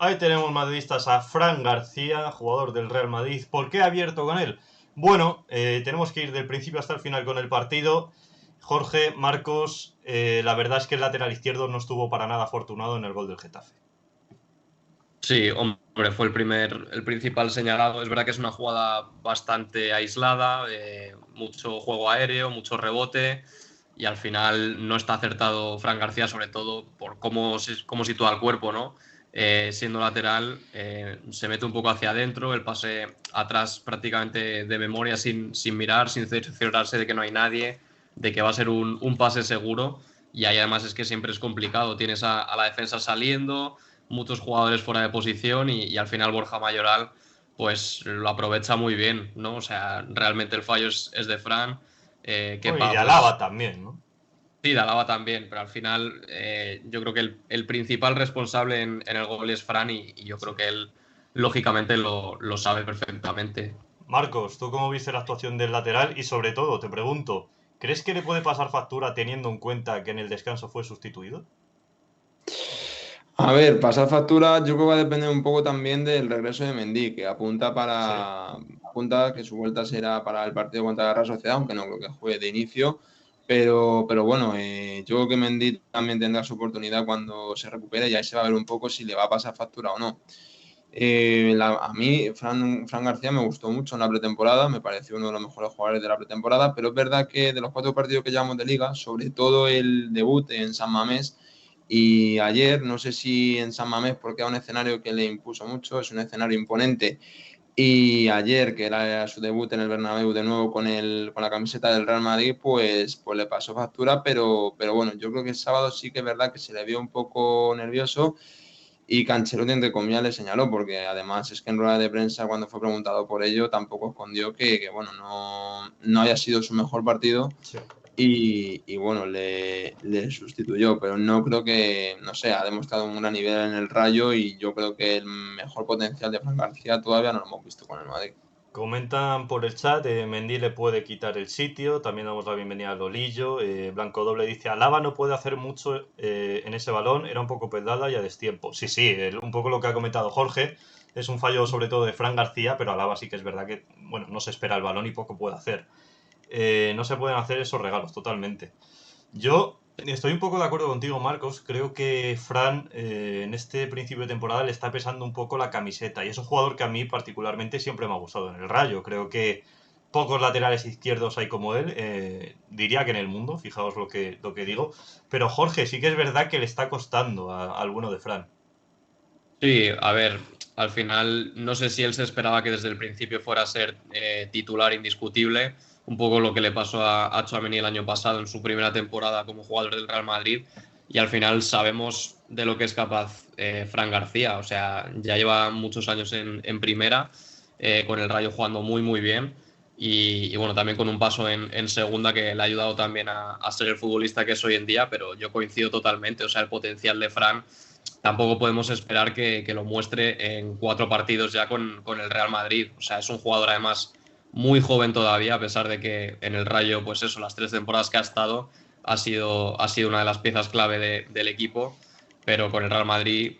Ahí tenemos madridistas a Fran García, jugador del Real Madrid. ¿Por qué he abierto con él? Bueno, tenemos que ir del principio hasta el final con el partido. Jorge, Marcos, la verdad es que el lateral izquierdo no estuvo para nada afortunado en el gol del Getafe. Sí, hombre, fue el principal señalado. Es verdad que es una jugada bastante aislada, mucho juego aéreo, mucho rebote y al final no está acertado Fran García, sobre todo por cómo sitúa el cuerpo, ¿no? Siendo lateral, se mete un poco hacia adentro, el pase atrás prácticamente de memoria, sin mirar, sin cerciorarse de que no hay nadie, de que va a ser un pase seguro. Y ahí además es que siempre es complicado. Tienes a la defensa saliendo, muchos jugadores fuera de posición y al final Borja Mayoral pues lo aprovecha muy bien, ¿no? O sea, realmente el fallo es de Fran. Bueno, y Kepa, de pues Alaba también, ¿no? sí, de Alaba también, pero al final yo creo que el principal responsable en el gol es Fran y yo Sí. creo que él lógicamente lo sabe perfectamente. Marcos, ¿tú cómo viste la actuación del lateral? Y sobre todo, te pregunto, ¿crees que le puede pasar factura teniendo en cuenta que en el descanso fue sustituido? A ver, pasar factura, yo creo que va a depender un poco también del regreso de Mendy, que Sí. apunta que su vuelta será para el partido contra la Real Sociedad, aunque no creo que juegue de inicio. Pero bueno, yo creo que Mendy también tendrá su oportunidad cuando se recupere y ahí se va a ver un poco si le va a pasar factura o no. A mí, Fran García me gustó mucho en la pretemporada, me pareció uno de los mejores jugadores de la pretemporada, pero es verdad que de los 4 partidos que llevamos de liga, sobre todo el debut en San Mamés y ayer, no sé si en San Mamés, porque era un escenario que le impuso mucho, es un escenario imponente, y ayer, que era su debut en el Bernabéu de nuevo con la camiseta del Real Madrid, pues le pasó factura, pero bueno, yo creo que el sábado sí que es verdad que se le vio un poco nervioso y Canchelotti, entre comillas, le señaló, porque además es que en rueda de prensa, cuando fue preguntado por ello, tampoco escondió que bueno, no haya sido su mejor partido Sí. y bueno, le sustituyó, pero no creo que, no sé, ha demostrado un gran nivel en el Rayo y yo creo que el mejor potencial de Fran García todavía no lo hemos visto con el Madrid. Comentan por el chat, Mendy le puede quitar el sitio, también damos la bienvenida a Lolillo, Blanco Doble dice, Alaba no puede hacer mucho en ese balón, era un poco pedrada y a destiempo. Sí, sí, un poco lo que ha comentado Jorge, es un fallo sobre todo de Fran García, pero Alaba sí que es verdad que, bueno, no se espera el balón y poco puede hacer. No se pueden hacer esos regalos totalmente. Yo estoy un poco de acuerdo contigo, Marcos. Creo que Fran en este principio de temporada le está pesando un poco la camiseta. Y es un jugador que a mí particularmente siempre me ha gustado en el Rayo. Creo que pocos laterales izquierdos hay como él. Diría que en el mundo, fijaos lo que digo. Pero Jorge, sí que es verdad que le está costando a alguno de Fran. Sí, a ver, al final no sé si él se esperaba que desde el principio fuera a ser titular indiscutible, un poco lo que le pasó a Tchouaméni el año pasado en su primera temporada como jugador del Real Madrid, y al final sabemos de lo que es capaz Fran García, o sea, ya lleva muchos años en primera, con el Rayo jugando muy muy bien, y bueno, también con un paso en segunda que le ha ayudado también a ser el futbolista que es hoy en día, pero yo coincido totalmente, o sea, el potencial de Fran tampoco podemos esperar que lo muestre en 4 partidos ya con el Real Madrid. O sea, es un jugador además muy joven todavía, a pesar de que en el Rayo, pues eso, las 3 temporadas que ha estado, ha sido una de las piezas clave del equipo. Pero con el Real Madrid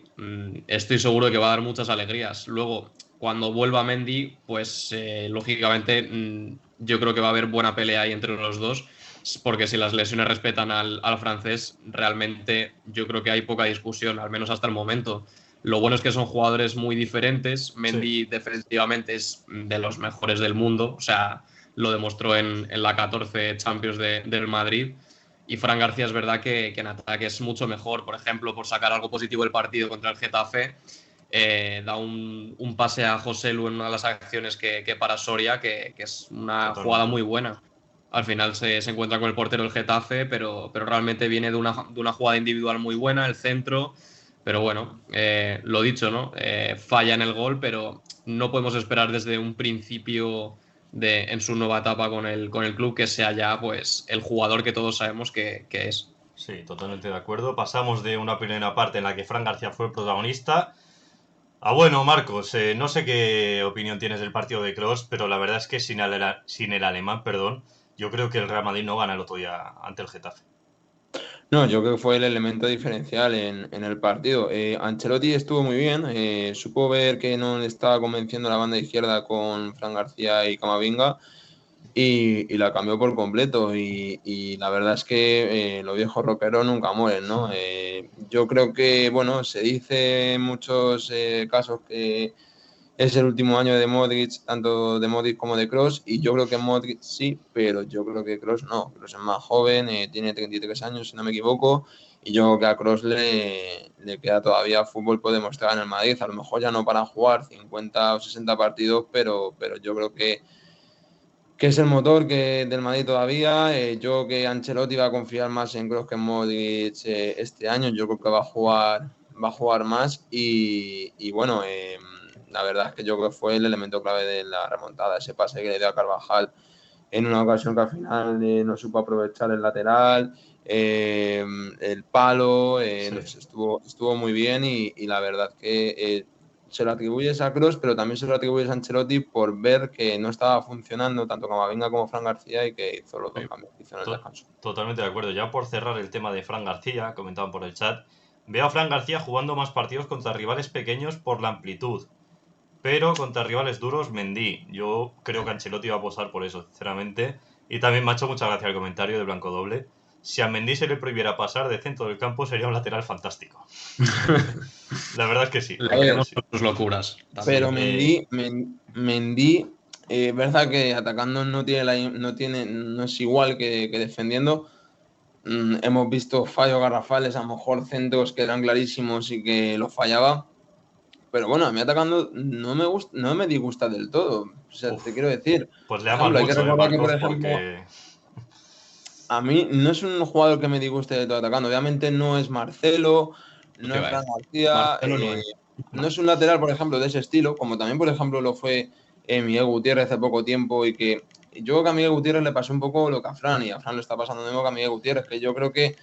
estoy seguro de que va a dar muchas alegrías. Luego, cuando vuelva Mendy, pues lógicamente yo creo que va a haber buena pelea ahí entre los dos, porque si las lesiones respetan al francés, realmente yo creo que hay poca discusión, al menos hasta el momento. Lo bueno es que son jugadores muy diferentes. Sí, Mendy defensivamente es de los mejores del mundo, o sea, lo demostró en la 14 Champions del Madrid. Y Fran García es verdad que en ataque es mucho mejor. Por ejemplo, por sacar algo positivo del partido contra el Getafe, da un pase a José Lu en una de las acciones que para Soria, que es una jugada totalmente. muy buena. Al final se encuentra con el portero del Getafe, pero realmente viene de una jugada individual muy buena, el centro. Pero bueno, lo dicho, ¿no? Falla en el gol, pero no podemos esperar desde un principio en su nueva etapa con el club que sea ya pues el jugador que todos sabemos que es. Sí, totalmente de acuerdo. Pasamos de una primera parte en la que Fran García fue el protagonista. Bueno, Marcos, no sé qué opinión tienes del partido de Kroos, pero la verdad es que sin el alemán, perdón, yo creo que el Real Madrid no gana el otro día ante el Getafe. No, yo creo que fue el elemento diferencial en el partido. Ancelotti estuvo muy bien, supo ver que no le estaba convenciendo la banda izquierda con Fran García y Camavinga y la cambió por completo. Y la verdad es que los viejos rockeros nunca mueren, ¿no? Yo creo que, bueno, se dice en muchos casos que es el último año de Modric, tanto de Modric como de Kroos, y yo creo que Modric sí, pero yo creo que Kroos no. Kroos es más joven, tiene 33 años, si no me equivoco, y yo creo que a Kroos le queda todavía fútbol por demostrar en el Madrid. A lo mejor ya no para jugar 50 o 60 partidos, pero yo creo que es el motor del Madrid todavía. Yo creo que Ancelotti va a confiar más en Kroos que en Modric este año. Yo creo que va a jugar más y bueno, la verdad es que yo creo que fue el elemento clave de la remontada, ese pase que le dio a Carvajal en una ocasión que al final no supo aprovechar el lateral, el palo, Sí. no sé, estuvo muy bien y la verdad que se lo atribuyes a Kroos, pero también se lo atribuyes a Ancelotti por ver que no estaba funcionando tanto Camavinga como Fran García y que hizo los dos Sí. cambios que hizo en el descanso. Totalmente de acuerdo. Ya por cerrar el tema de Fran García, comentaban por el chat, veo a Fran García jugando más partidos contra rivales pequeños por la amplitud, pero contra rivales duros, Mendy. Yo creo que Ancelotti va a apostar por eso, sinceramente. Y también me ha hecho mucha gracia el comentario de Blanco Doble. Si a Mendy se le prohibiera pasar de centro del campo, sería un lateral fantástico. La verdad es que sí, Le la verdad Eh, que queremos sí. por sus locuras pero también. Mendy, verdad que atacando no es igual que defendiendo. Hemos visto fallos garrafales, a lo mejor centros que eran clarísimos y que los fallaba. Pero bueno, a mí atacando no me disgusta del todo. O sea, te Uf, quiero decir, pues le por amas ejemplo, hay que mucho, recordar que, por Marcos, ejemplo, porque... a mí no es un jugador que me disguste del todo atacando. Obviamente no es Marcelo, Eso no te es iba a Fran decir. García, Marcelo no es. no es un lateral, por ejemplo, de ese estilo, como también, por ejemplo, lo fue Miguel Gutiérrez hace poco tiempo y que yo creo que a Miguel Gutiérrez le pasó un poco lo que a Fran y a Fran le está pasando lo mismo que a Miguel Gutiérrez, que yo creo que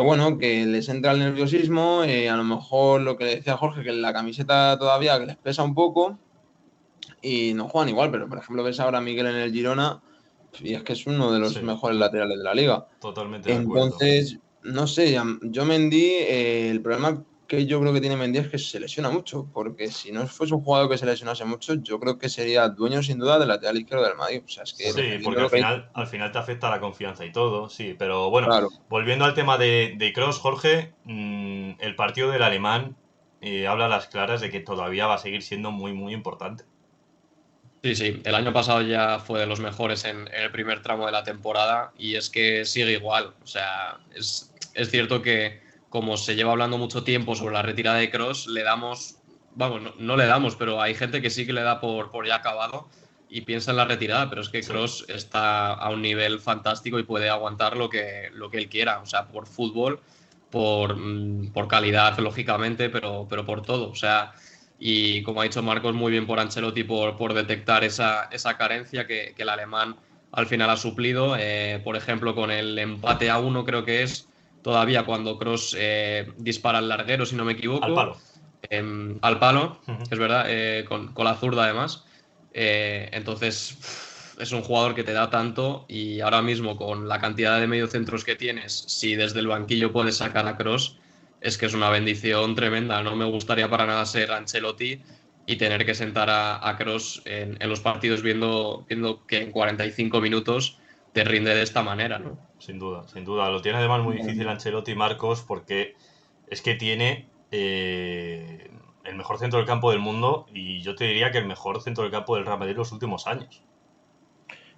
bueno, que les entra el nerviosismo, a lo mejor lo que le decía Jorge, que la camiseta todavía que les pesa un poco y no juegan igual, pero por ejemplo ves ahora a Miguel en el Girona y es que es uno de los Sí, mejores laterales de la liga. totalmente de acuerdo. Entonces, no sé, yo Mendy, el problema que yo creo que tiene Mendy es que se lesiona mucho, porque si no fuese un jugador que se lesionase mucho, yo creo que sería dueño sin duda del lateral izquierdo del Madrid. O sea, es que Sí, defendiendo porque lo que hizo, al final te afecta la confianza y todo, sí. Pero bueno, claro. volviendo al tema de Kroos, Jorge, el partido del alemán habla a las claras de que todavía va a seguir siendo muy, muy importante. Sí, sí, el año pasado ya fue de los mejores en el primer tramo de la temporada y es que sigue igual. O sea, es cierto que como se lleva hablando mucho tiempo sobre la retirada de Cross, le damos, vamos, no le damos, pero hay gente que sí que le da por ya acabado y piensa en la retirada, pero es que Sí, Cross está a un nivel fantástico y puede aguantar lo que él quiera, o sea, por fútbol, por calidad, lógicamente, pero por todo. O sea, y como ha dicho Marcos, muy bien por Ancelotti por detectar esa carencia que el alemán al final ha suplido. Por ejemplo, con el empate a uno creo que es todavía cuando Kroos dispara al larguero, si no me al equivoco, palo. al palo, Ujú. es verdad, con la zurda además. Entonces, es un jugador que te da tanto y ahora mismo con la cantidad de mediocentros que tienes, si desde el banquillo puedes sacar a Kroos, es que es una bendición tremenda. No me gustaría para nada ser Ancelotti y tener que sentar a Kroos en los partidos viendo que en 45 minutos te rinde de esta manera, ¿no? Sin duda, sin duda. Lo tiene además muy difícil Ancelotti, Marcos, porque es que tiene el mejor centro del campo del mundo y yo te diría que el mejor centro del campo del Real Madrid en los últimos años.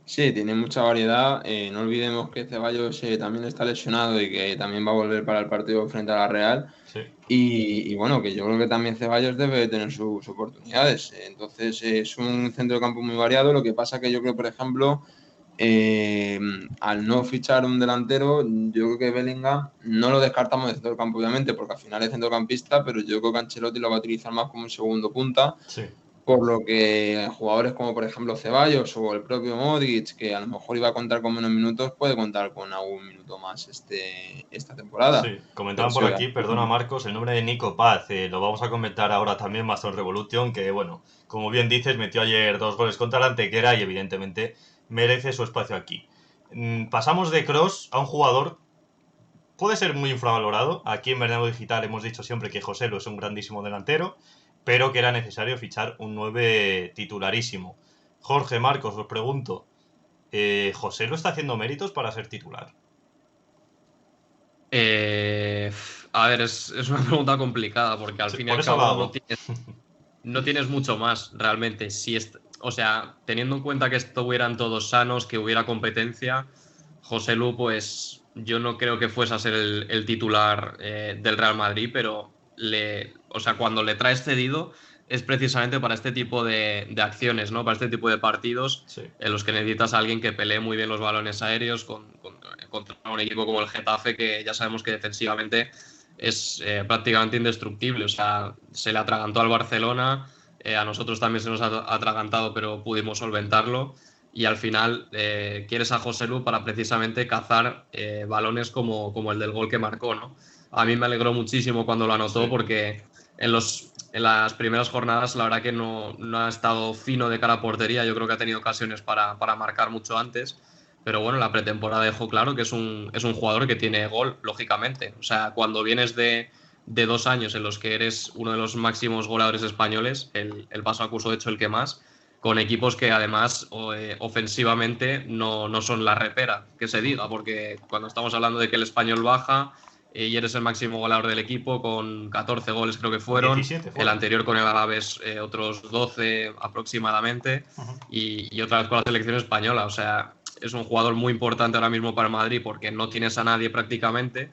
Sí, tiene mucha variedad. No olvidemos que Ceballos también está lesionado y que también va a volver para el partido frente a la Real. Sí, Y bueno, que yo creo que también Ceballos debe tener sus oportunidades. Entonces es un centro de campo muy variado. Lo que pasa que yo creo, por ejemplo, eh, al no fichar un delantero, yo creo que Bellingham no lo descartamos de centro del campo, obviamente, porque al final es centrocampista, pero yo creo que Ancelotti lo va a utilizar más como un segundo punta. sí. Por lo que jugadores como por ejemplo Ceballos o el propio Modric, que a lo mejor iba a contar con menos minutos, puede contar con algún minuto más esta temporada. Sí, Pero comentaban sí, por aquí, perdona Marcos, el nombre de Nico Paz, lo vamos a comentar ahora también más en Revolution, que bueno, como bien dices, metió ayer 2 goles contra la Antequera y evidentemente merece su espacio aquí. Pasamos de Cross a un jugador puede ser muy infravalorado. Aquí en Bernabéu Digital hemos dicho siempre que Joselu es un grandísimo delantero, pero que era necesario fichar un 9 titularísimo. Jorge, Marcos, os pregunto, ¿Joselu está haciendo méritos para ser titular? A ver, es una pregunta complicada porque al Sí, fin y por al eso la cabo hago. no tienes mucho más realmente. O sea, teniendo en cuenta que estuvieran todos sanos, que hubiera competencia, José Lu, pues yo no creo que fuese a ser el titular del Real Madrid, pero o sea, cuando le traes cedido es precisamente para este tipo de acciones, ¿no? Para este tipo de partidos Sí. en los que necesitas a alguien que pelee muy bien los balones aéreos contra un equipo como el Getafe, que ya sabemos que defensivamente es prácticamente indestructible. O sea, se le atragantó al Barcelona, a nosotros también se nos ha atragantado, pero pudimos solventarlo. Y al final quieres a José Lu para precisamente cazar balones como el del gol que marcó, ¿no? A mí me alegró muchísimo cuando lo anotó, Sí. porque en las primeras jornadas la verdad que no ha estado fino de cara a portería. Yo creo que ha tenido ocasiones para marcar mucho antes. Pero bueno, la pretemporada dejó claro que es un jugador que tiene gol, lógicamente. O sea, cuando vienes de 2 años en los que eres uno de los máximos goleadores españoles, el paso acuso de hecho el que más, con equipos que además ofensivamente no son la repera, que se diga, porque cuando estamos hablando de que el Español baja y eres el máximo goleador del equipo con 14 goles creo que fueron, 17 el fueron. anterior con el Alavés otros 12 aproximadamente, Ujú. y otra vez con la selección española. O sea, es un jugador muy importante ahora mismo para el Madrid porque no tienes a nadie prácticamente.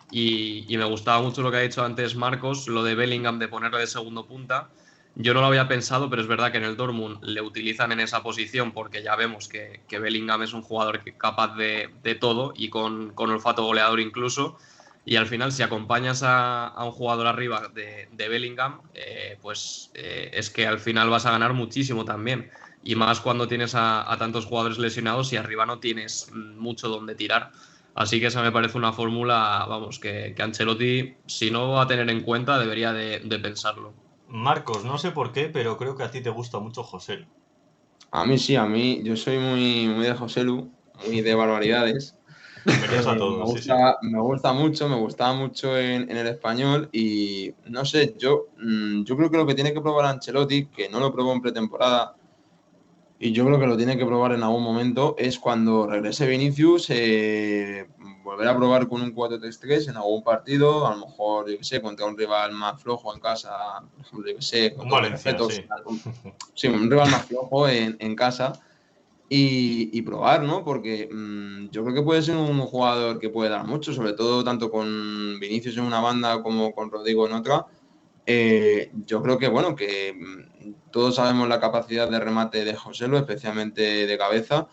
Y me gustaba mucho lo que ha dicho antes Marcos, lo de Bellingham, de ponerle de segundo punta. Yo no lo había pensado, pero es verdad que en el Dortmund le utilizan en esa posición porque ya vemos que Bellingham es un jugador capaz de todo y con olfato goleador incluso. Y al final, si acompañas a un jugador arriba de Bellingham, es que al final vas a ganar muchísimo también. Y más cuando tienes a tantos jugadores lesionados y arriba no tienes mucho donde tirar. Así que esa me parece una fórmula, vamos, que Ancelotti, si no va a tener en cuenta, debería de pensarlo. Marcos, no sé por qué, pero creo que a ti te gusta mucho Joselu. A mí sí, a mí, yo soy muy de Joselu, muy de barbaridades. Bienvenidos a todos, sí, sí. Me gusta mucho, me gustaba mucho en el español y no sé, yo creo que lo que tiene que probar Ancelotti, que no lo probó en pretemporada y yo creo que lo tiene que probar en algún momento, es cuando regrese Vinicius, volver a probar con un 4-3-3 en algún partido, a lo mejor, yo qué sé, contra un rival más flojo en casa, por ejemplo, yo qué sé, con Un todos mis Valencia, respetos, sí. sí, un rival más flojo en casa y probar, ¿no? Porque yo creo que puede ser un jugador que puede dar mucho, sobre todo tanto con Vinicius en una banda como con Rodrigo en otra. Yo creo que, bueno, que todos sabemos la capacidad de remate de Joselu, especialmente de cabeza.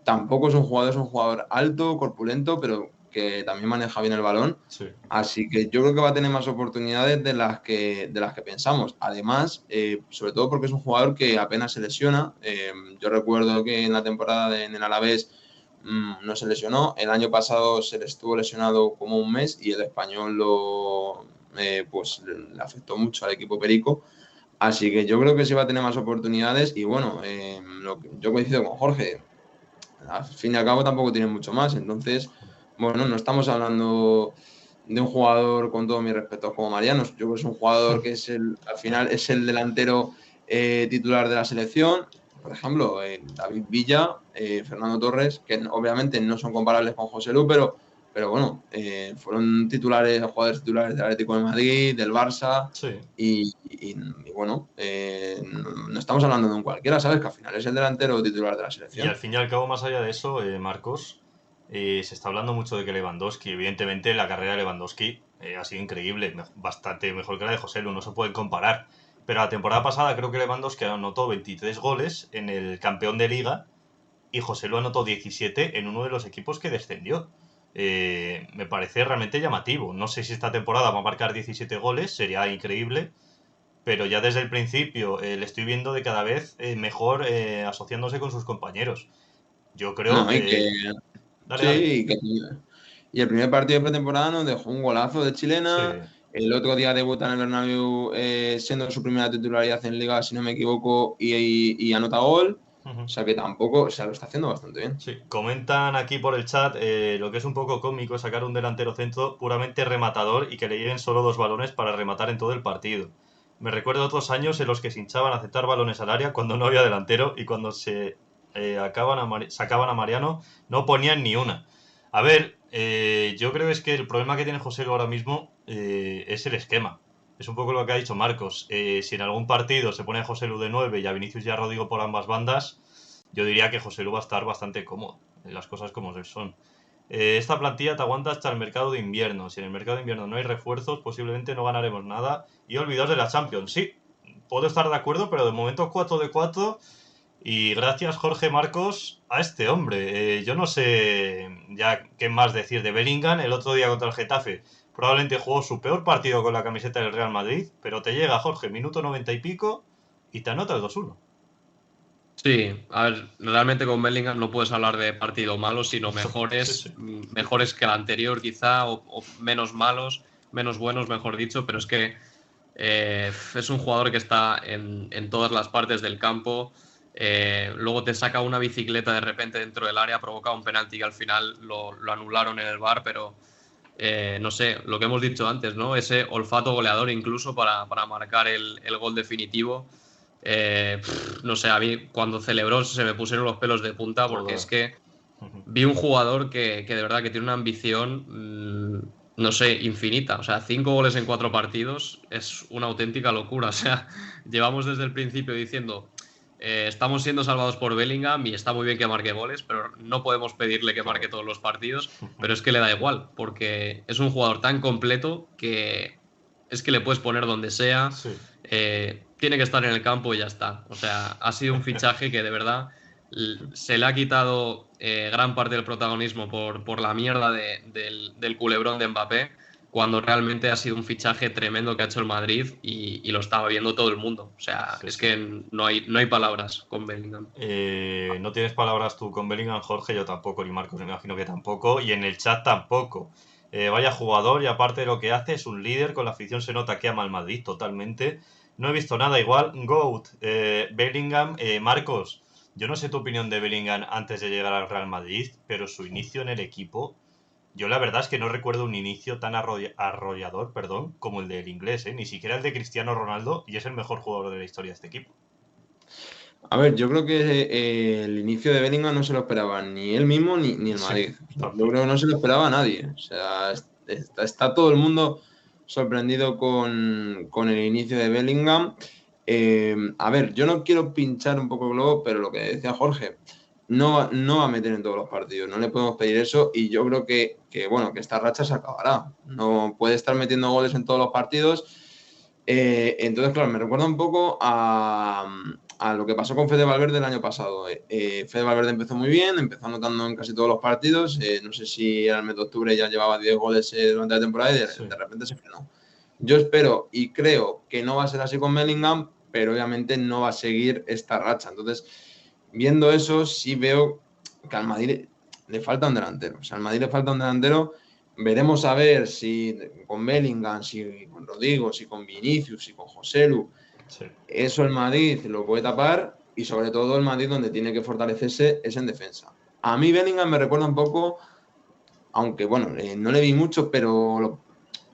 Tampoco es un jugador alto, corpulento, pero que también maneja bien el balón. Sí. Así que yo creo que va a tener más oportunidades de las que pensamos. Además, sobre todo porque es un jugador que apenas se lesiona. Yo recuerdo que en la temporada en el Alavés no se lesionó. El año pasado se le estuvo lesionado como un mes y el español pues le afectó mucho al equipo perico. Así que yo creo que sí va a tener más oportunidades y bueno, yo coincido con Jorge. Al fin y al cabo tampoco tiene mucho más. Entonces, bueno, no estamos hablando de un jugador con todo mi respeto como Mariano. Yo creo que es un jugador que al final es el delantero titular de la selección. Por ejemplo, David Villa, Fernando Torres, que obviamente no son comparables con José Lu, pero bueno, fueron jugadores titulares del Atlético de Madrid, del Barça, Sí. y bueno, no estamos hablando de un cualquiera, ¿sabes? Que al final es el delantero titular de la Y al selección. fin y al cabo, más allá de eso, Marcos, se está hablando mucho de que Lewandowski, evidentemente la carrera de Lewandowski ha sido increíble, bastante mejor que la de Joselu, no se pueden comparar. Pero la temporada pasada creo que Lewandowski anotó 23 goles en el campeón de liga y Joselu anotó 17 en uno de los equipos que descendió. Me parece realmente llamativo. No sé si esta temporada va a marcar 17 goles, sería increíble, pero ya desde el principio le estoy viendo de cada vez mejor asociándose con sus compañeros. Yo creo No, que... Dale, sí, dale. y el primer partido de pretemporada nos dejó un golazo de Sí, chilena. El otro día debuta en el Bernabéu siendo su primera titularidad en Liga, si no me equivoco, y anota gol. O sea que tampoco, o sea, lo está haciendo bastante bien. Sí, comentan aquí por el chat lo que es un poco cómico es sacar un delantero centro puramente rematador y que le lleguen solo 2 balones para rematar en todo el partido. Me recuerdo otros años en los que se hinchaban a aceptar balones al área cuando no había delantero y cuando sacaban a Mariano no ponían ni una. A ver, yo creo es que el problema que tiene José Lu ahora mismo es el esquema. Es un poco lo que ha dicho Marcos. Si en algún partido se pone a José Lu de 9 y a Vinicius y a Rodrigo por ambas bandas, yo diría que José Lu va a estar bastante cómodo, las cosas como son. Esta plantilla te aguanta hasta el mercado de invierno. Si en el mercado de invierno no hay refuerzos, posiblemente no ganaremos nada. Y olvidaos de la Champions. Sí, puedo estar de acuerdo, pero de momento 4 de 4. Y gracias, Jorge Marcos, a este hombre. Yo no sé ya qué más decir de Bellingham. El otro día contra el Getafe probablemente jugó su peor partido con la camiseta del Real Madrid. Pero te llega, Jorge, minuto 90 y pico y te anota el 2-1. Sí, a ver, realmente con Bellingham no puedes hablar de partido malo, sino Sí. mejores que el anterior quizá, o menos malos, menos buenos, mejor dicho, pero es que es un jugador que está en todas las partes del campo. Luego te saca una bicicleta de repente dentro del área, provoca un penalti que al final lo anularon en el VAR, pero no sé, lo que hemos dicho antes, ¿no? Ese olfato goleador incluso para marcar el gol definitivo. No sé, a mí cuando celebró se me pusieron los pelos de punta porque Joder. es que vi un jugador que de verdad que tiene una ambición, no sé, infinita. O sea, 5 goles en 4 partidos es una auténtica locura. O sea, llevamos desde el principio diciendo, estamos siendo salvados por Bellingham y está muy bien que marque goles, pero no podemos pedirle que marque todos los partidos. Pero es que le da igual, porque es un jugador tan completo que es que le puedes poner donde sea. Sí. Tiene que estar en el campo y ya está. O sea, ha sido un fichaje que de verdad se le ha quitado gran parte del protagonismo por la mierda del culebrón de Mbappé, cuando realmente ha sido un fichaje tremendo que ha hecho el Madrid y lo estaba viendo todo el mundo. O sea, Sí, es sí. que no hay palabras con Bellingham. No tienes palabras tú con Bellingham, Jorge, yo tampoco, ni Marcos, me imagino que tampoco, y en el chat tampoco. Vaya jugador, y aparte de lo que hace, es un líder, con la afición se nota que ama al Madrid totalmente. No he visto nada igual. GOAT, Bellingham, Marcos, yo no sé tu opinión de Bellingham antes de llegar al Real Madrid, pero su inicio en el equipo, yo la verdad es que no recuerdo un inicio tan arrollador, perdón, como el del inglés, ni siquiera el de Cristiano Ronaldo, y es el mejor jugador de la historia de este equipo. A ver, yo creo que el inicio de Bellingham no se lo esperaba ni él mismo ni el Sí, Madrid. O sea, yo tampoco. creo que no se lo esperaba a nadie. O sea, está todo el mundo sorprendido con el inicio de Bellingham. A ver, yo no quiero pinchar un poco el globo, pero lo que decía Jorge, no va a meter en todos los partidos, no le podemos pedir eso y yo creo bueno, que esta racha se acabará. No puede estar metiendo goles en todos los partidos. Entonces, claro, me recuerda un poco a lo que pasó con Fede Valverde el año pasado. Fede Valverde empezó muy bien, empezó anotando en casi todos los partidos. No sé si era el mes de octubre ya llevaba 10 goles durante la temporada y de repente se frenó. Yo espero y creo que no va a ser así con Bellingham, pero obviamente no va a seguir esta racha. Entonces, viendo eso, sí veo que al Madrid le falta un delantero. O sea, al Madrid le falta un delantero. Veremos a ver si con Bellingham, si con Rodrigo, si con Vinicius, si con José Lu, eso el Madrid lo puede tapar y sobre todo el Madrid donde tiene que fortalecerse es en defensa. A mí Bellingham me recuerda un poco, aunque bueno, no le vi mucho, pero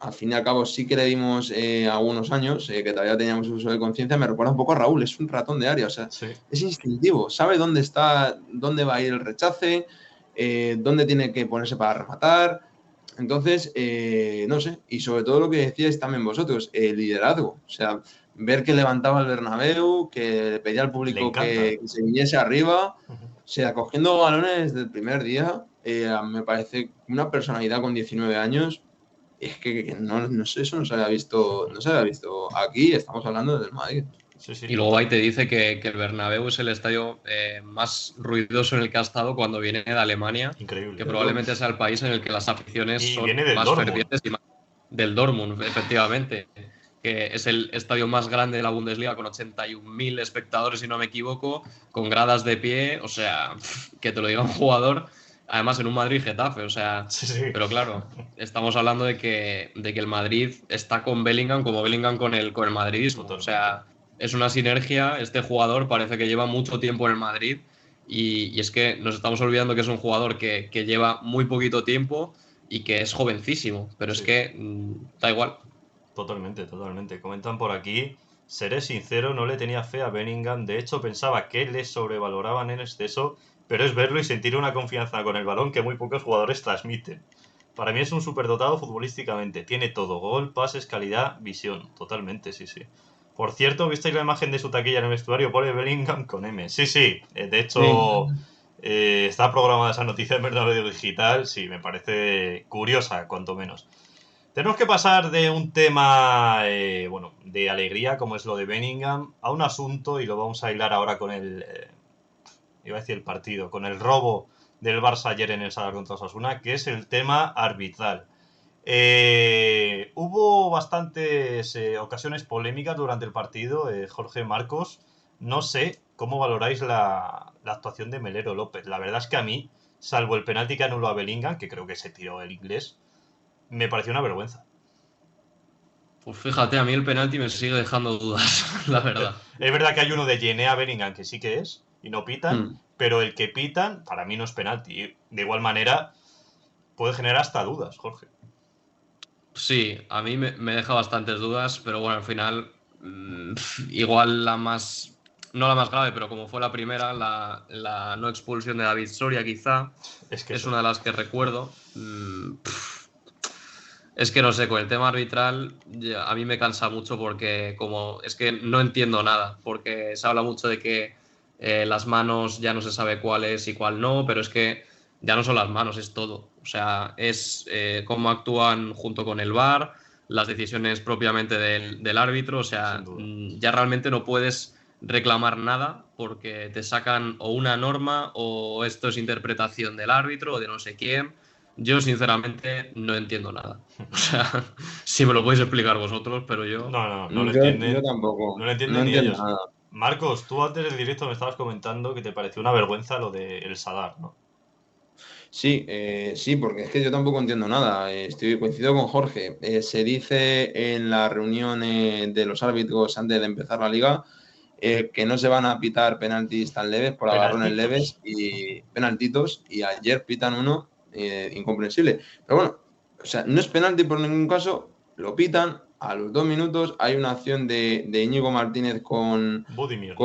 al fin y al cabo sí que le vimos algunos años, que todavía teníamos uso de conciencia, me recuerda un poco a Raúl, es un ratón de área, o sea, es instintivo, sabe dónde está, dónde va a ir el rechace, dónde tiene que ponerse para rematar. Entonces, no sé, y sobre todo lo que decíais también vosotros, el liderazgo, o sea, ver que levantaba el Bernabéu, que le pedía al público que se viniese arriba, o sea, cogiendo balones desde el primer día, me parece una personalidad con 19 años, es que no sé, eso no se había visto aquí, estamos hablando del Madrid. Y luego ahí te dice que el Bernabéu es el estadio más ruidoso en el que ha estado cuando viene de Alemania. Increíble. Que probablemente sea el país en el que las aficiones y son viene del más Dortmund. fervientes y más del Dortmund, efectivamente, que es el estadio más grande de la Bundesliga con 81.000 espectadores, si no me equivoco, con gradas de pie, o sea, que te lo diga un jugador, además en un Madrid-Getafe, o sea, pero claro, estamos hablando de que el Madrid está con Bellingham como Bellingham con el madridismo, o sea, es una sinergia. Este jugador parece que lleva mucho tiempo en el Madrid y es que nos estamos olvidando que es un jugador que lleva muy poquito tiempo y que es jovencísimo, pero es Sí. que da igual. Totalmente. Comentan por aquí, seré sincero, no le tenía fe a Bellingham, de hecho pensaba que le sobrevaloraban en exceso, pero es verlo y sentir una confianza con el balón que muy pocos jugadores transmiten. Para mí es un superdotado futbolísticamente, tiene todo, gol, pases, calidad, visión, totalmente, sí. Por cierto, ¿visteis la imagen de su taquilla en el vestuario? Pone Bellingham con M. Sí, de Sí. hecho está programada esa noticia en Bernabéu Digital, sí, me parece curiosa, cuanto menos. Tenemos que pasar de un tema, de alegría, como es lo de Bellingham, a un asunto, y lo vamos a hilar ahora con iba a decir el partido, con el robo del Barça ayer en el Sadar contra Osasuna, que es el tema arbitral. Hubo bastantes ocasiones polémicas durante el partido, Jorge, Marcos. No sé cómo valoráis la actuación de Melero López. La verdad es que a mí, salvo el penalti que anuló a Bellingham, que creo que se tiró el inglés, me pareció una vergüenza. Pues fíjate, a mí el penalti me sigue dejando dudas, la verdad. Es verdad que hay uno de Yenea Bellingham que sí que es, y no pitan, Hmm. pero el que pitan, para mí no es penalti. De igual manera, puede generar hasta dudas, Jorge. Sí, a mí me deja bastantes dudas, pero bueno, al final, igual no la más grave, pero como fue la primera, la no expulsión de David Soria quizá, Es que es eso. una de las que recuerdo. Es que no sé, con el tema arbitral a mí me cansa mucho porque es que no entiendo nada, porque se habla mucho de que las manos ya no se sabe cuál es y cuál no, pero es que ya no son las manos, es todo. O sea, es cómo actúan junto con el VAR, las decisiones propiamente del árbitro, o Sin sea, duda. ya realmente no puedes reclamar nada porque te sacan o una norma o esto es interpretación del árbitro o de no sé quién. Yo, sinceramente, no entiendo nada. O sea, si me lo podéis explicar vosotros, pero yo. No lo Yo entienden. No tampoco, lo no entienden ni entiendo ellos. nada. Marcos, tú antes del directo me estabas comentando que te pareció una vergüenza lo de El Sadar, ¿no? Sí, sí, porque es que yo tampoco entiendo nada. Coincido con Jorge. Se dice en la reunión de los árbitros antes de empezar la liga que no se van a pitar penaltis tan leves por agarrones Penaltitos. leves y penaltitos, y ayer pitan uno incomprensible. Pero bueno, o sea, no es penalti por ningún caso, lo pitan. A los 2 minutos hay una acción de Íñigo Martínez Budimir, ¿no?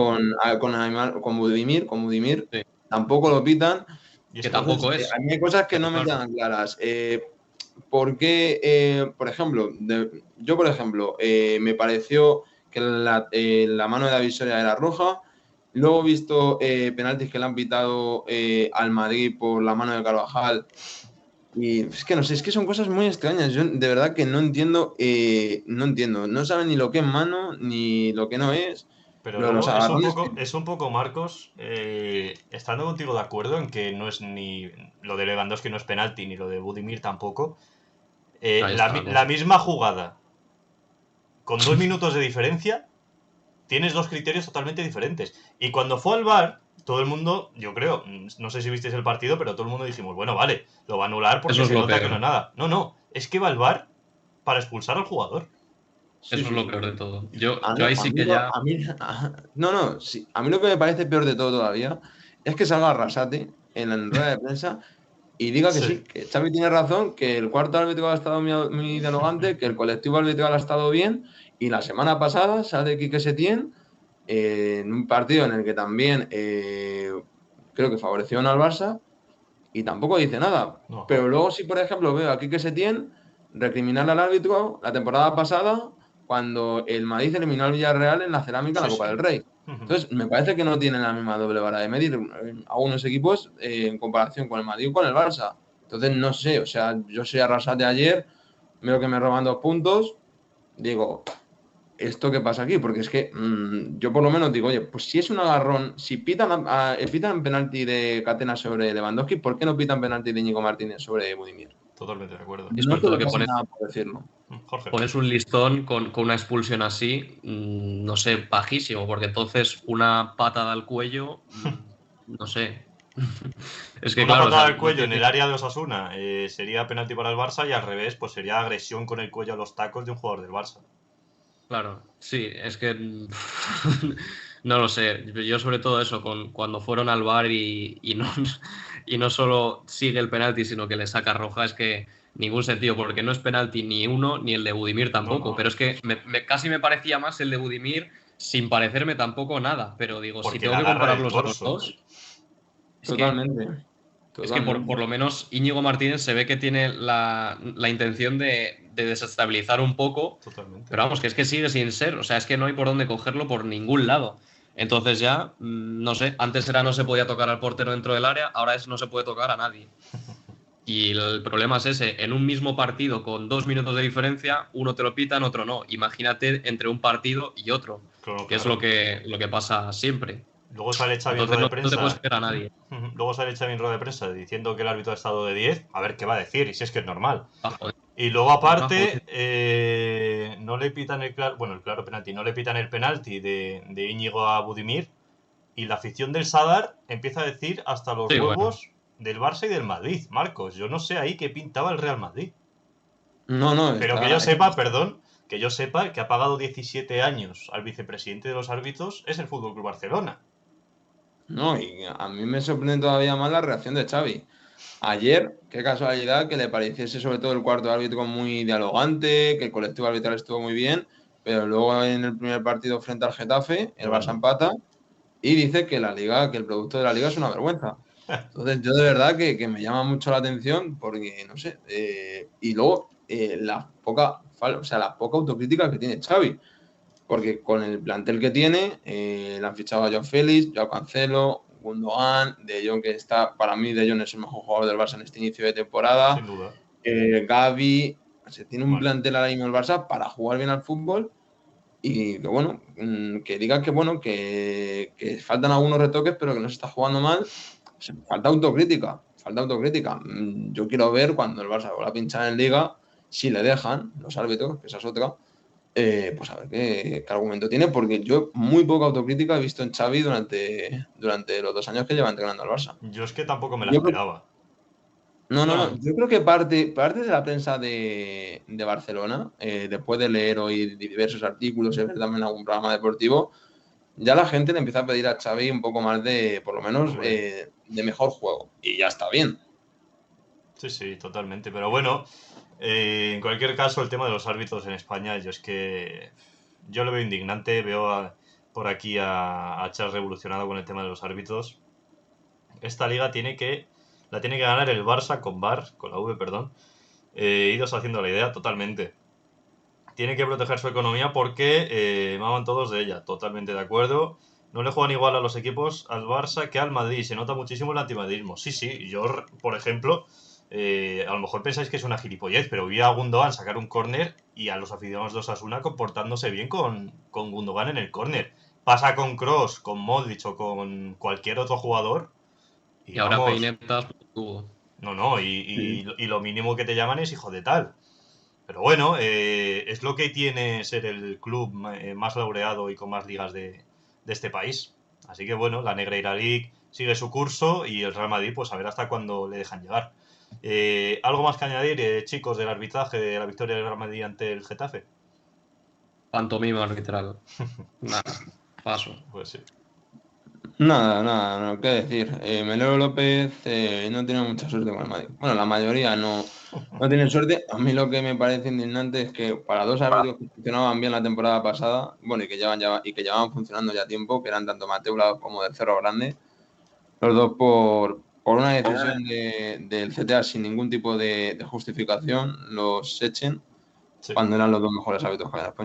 con Budimir, Sí, tampoco lo pitan. Y es que que no. tampoco Entonces, a es. mí hay cosas que Pero no me claro, quedan claras. ¿Por qué, por ejemplo, yo, por ejemplo, me pareció que la mano de David Soria era roja? Luego he visto penaltis que le han pitado al Madrid por la mano de Carvajal. Y es que no sé, es que son cosas muy extrañas. Yo de verdad que no entiendo, no entiendo. No saben ni lo que es mano, ni lo que no es. Pero Lo de los luego agarrones. es un poco, Marcos, estando contigo de acuerdo en que no es ni lo de Lewandowski no es penalti, ni lo de Budimir tampoco. ahí está la La cosa. misma jugada, con 2 minutos de diferencia, tienes dos criterios totalmente diferentes. Y cuando fue al VAR, todo el mundo, yo creo, no sé si visteis el partido, pero todo el mundo dijimos, bueno, vale, lo va a anular porque Eso es se lo nota que no es peor. nada. No, es que va al VAR para expulsar al jugador. Sí, Eso es sí, lo sí. peor de todo. Yo, A, yo no, ahí a sí mí que no, ya. no, no, sí. A mí lo que me parece peor de todo todavía es que salga Arrasate en la rueda de prensa y diga que Sí. sí, que Xavi tiene razón, que el cuarto árbitro ha estado muy dialogante, que el colectivo arbitral ha estado bien, y la semana pasada sale Quique Setién en un partido en el que también creo que favoreció al Barça y tampoco dice nada. No, Pero luego si, por ejemplo, veo a Quique Setién recriminarle al árbitro la temporada pasada cuando el Madrid eliminó al Villarreal en la cerámica en sí, la Copa sí. del Rey. Entonces, me parece que no tienen la misma doble vara de medir a unos equipos en comparación con el Madrid o con el Barça. Entonces, no sé, o sea, yo soy Arrasate ayer, veo que me roban 2 puntos, digo, ¿esto qué pasa aquí? Porque es que yo por lo menos digo, oye, pues si es un agarrón, si pitan penalti de Catena sobre Lewandowski, ¿por qué no pitan penalti de Íñigo Martínez sobre Budimir? Totalmente de acuerdo. Y No sobre te todo lo que pasa pones, nada por decirlo. Jorge. pones un listón con una expulsión así, no sé, bajísimo, porque entonces una patada al cuello, no sé. Es que Una claro, o patada sea, al no cuello te en el dice. área de Osasuna sería penalti para el Barça y al revés, pues sería agresión con el cuello a los tacos de un jugador del Barça. Claro, sí, es que No lo sé. Yo sobre todo eso, cuando fueron al VAR y no solo sigue el penalti, sino que le saca roja, es que ningún sentido, porque no es penalti ni uno, ni el de Budimir No, tampoco. no. Pero es que casi me parecía más el de Budimir sin parecerme tampoco nada. Pero digo, si Porque tengo le que agarra del compararlos a los torso. dos, es que Totalmente. Es que por lo menos Íñigo Martínez se ve que tiene la intención de desestabilizar un poco, Totalmente. pero vamos, que es que sigue sin ser, o sea, es que no hay por dónde cogerlo por ningún lado. Entonces ya, no sé, antes era no se podía tocar al portero dentro del área, ahora es no se puede tocar a nadie. Y el problema es ese, en un mismo partido con 2 minutos de diferencia, uno te lo pitan, otro no. Imagínate entre un partido y otro, Claro, que es claro. lo que pasa siempre. Luego sale Xavi en Entonces rueda de no te puedes prensa. esperar a nadie. Luego sale Xavi en rueda de prensa diciendo que el árbitro ha estado de 10. A ver qué va a decir, y si es que es normal. Y luego aparte, no le pitan el claro penalti, no le pitan el penalti de Íñigo a Budimir. Y la afición del Sadar empieza a decir hasta los Sí, huevos del Barça y del Madrid. Marcos, yo no sé ahí qué pintaba el Real Madrid. No, Pero que yo sepa, perdón, que yo sepa que ha pagado 17 años al vicepresidente de los árbitros es el FC Barcelona. No, y a mí me sorprende todavía más la reacción de Xavi. Ayer, qué casualidad que le pareciese sobre todo el cuarto árbitro muy dialogante, que el colectivo arbitral estuvo muy bien, pero luego en el primer partido frente al Getafe, el Barça empata y dice que que el producto de la liga es una vergüenza. Entonces yo de verdad que me llama mucho la atención porque, no sé, y luego la poca autocrítica que tiene Xavi. Porque con el plantel que tiene, le han fichado a Joao Félix, Joao Cancelo, Gundogan, De Jong, que está, para mí, De Jong es el mejor jugador del Barça en este inicio de temporada. Sin duda. Gavi, se tiene un plantel ahora mismo el Barça para jugar bien al fútbol y que, bueno, que digan que, bueno, que faltan algunos retoques, pero que no se está jugando mal. Falta autocrítica. Yo quiero ver cuando el Barça vuelva a pinchar en Liga, si le dejan los árbitros, que esa es otra. Pues a ver qué argumento tiene, porque yo muy poca autocrítica he visto en Xavi durante los 2 años que lleva entrenando al Barça. Yo es que tampoco me la esperaba. No. Yo creo que parte de la prensa de Barcelona, después de leer hoy diversos artículos y ver también algún programa deportivo, ya la gente le empieza a pedir a Xavi un poco más de, por lo menos, de mejor juego. Y ya está bien. Sí, totalmente. Pero bueno, en cualquier caso, el tema de los árbitros en España, yo lo veo indignante. Veo por aquí a Charles revolucionado con el tema de los árbitros. Esta liga la tiene que ganar el Barça con la V, perdón. Idos haciendo la idea totalmente. Tiene que proteger su economía porque maman todos de ella. Totalmente de acuerdo. No le juegan igual a los equipos al Barça que al Madrid. Se nota muchísimo el antimadridismo. Sí. Yo, por ejemplo, a lo mejor pensáis que es una gilipollez, pero vi a Gundogan sacar un córner y a los aficionados de Osasuna comportándose bien con Gundogan en el córner. Pasa con Kroos, con Modric o con cualquier otro jugador. Y ahora vamos, Peinetas tuvo. No, y lo mínimo que te llaman es hijo de tal. Pero bueno, es lo que tiene ser el club más laureado y con más ligas de este país. Así que bueno, la Negreira League sigue su curso y el Real Madrid, pues a ver hasta cuándo le dejan llegar. ¿Algo más que añadir, chicos, del arbitraje de la victoria del Real Madrid ante el Getafe? Pantomima arbitral. Nada, paso. Pues sí. Nada, qué decir. Melero López no tiene mucha suerte con el Madrid. Bueno, la mayoría no tienen suerte. A mí lo que me parece indignante es que para dos árbitros que funcionaban bien la temporada pasada, bueno, y que llevaban funcionando ya tiempo, que eran tanto Mateu Laoz como del Cerro Grande, los dos por una decisión del CTA sin ningún tipo de justificación, los echen cuando eran los dos mejores árbitros que había en España.